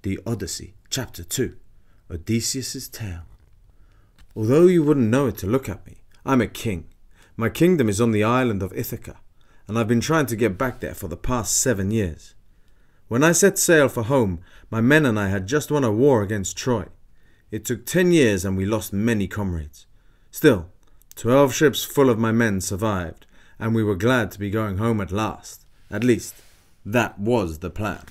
The Odyssey, Chapter 2, Odysseus' Tale. Although you wouldn't know it to look at me, I'm a king. My kingdom is on the island of Ithaca, and I've been trying to get back there for the past 7 years. When I set sail for home, my men and I had just won a war against Troy. It took 10 years and we lost many comrades. Still, 12 ships full of my men survived, and we were glad to be going home at last. At least, that was the plan.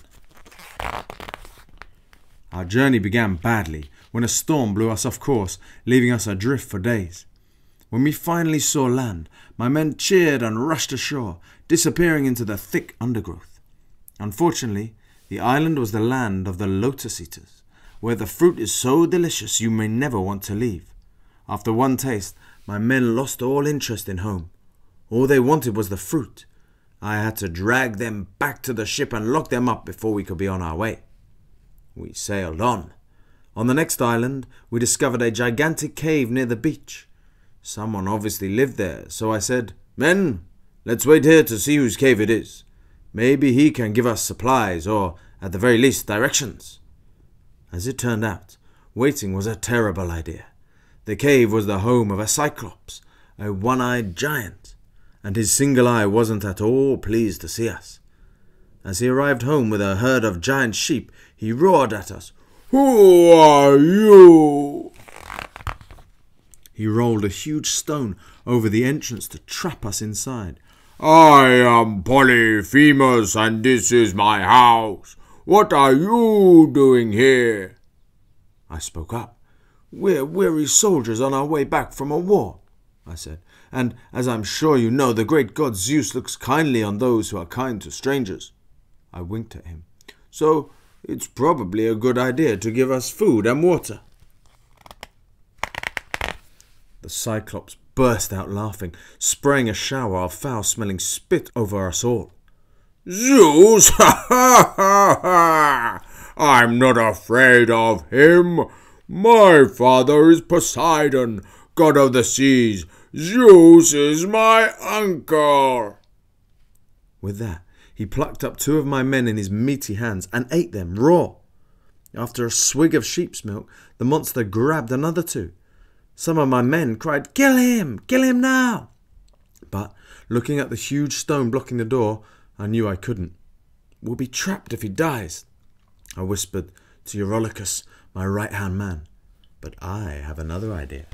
Our journey began badly when a storm blew us off course, leaving us adrift for days. When we finally saw land, my men cheered and rushed ashore, disappearing into the thick undergrowth. Unfortunately, the island was the land of the lotus eaters, where the fruit is so delicious you may never want to leave. After one taste, my men lost all interest in home. All they wanted was the fruit. I had to drag them back to the ship and lock them up before we could be on our way. We sailed on. On the next island, we discovered a gigantic cave near the beach. Someone obviously lived there, so I said, "Men, let's wait here to see whose cave it is. Maybe he can give us supplies, or at the very least directions." As it turned out, waiting was a terrible idea. The cave was the home of a Cyclops, a one-eyed giant, and his single eye wasn't at all pleased to see us. As he arrived home with a herd of giant sheep, he roared at us, "Who are you?" He rolled a huge stone over the entrance to trap us inside. "I am Polyphemus, and this is my house. What are you doing here?" I spoke up. "We're weary soldiers on our way back from a war," I said, "and as I'm sure you know, the great god Zeus looks kindly on those who are kind to strangers." I winked at him. "So it's probably a good idea to give us food and water." The Cyclops burst out laughing, spraying a shower of foul-smelling spit over us all. "Zeus! Ha ha ha ha! I'm not afraid of him. My father is Poseidon, god of the seas. Zeus is my uncle." With that, he plucked up 2 of my men in his meaty hands and ate them raw. After a swig of sheep's milk, the monster grabbed another 2. Some of my men cried, "Kill him! Kill him now!" But, looking at the huge stone blocking the door, I knew I couldn't. "We'll be trapped if he dies," I whispered to Eurymachus, my right-hand man. "But I have another idea."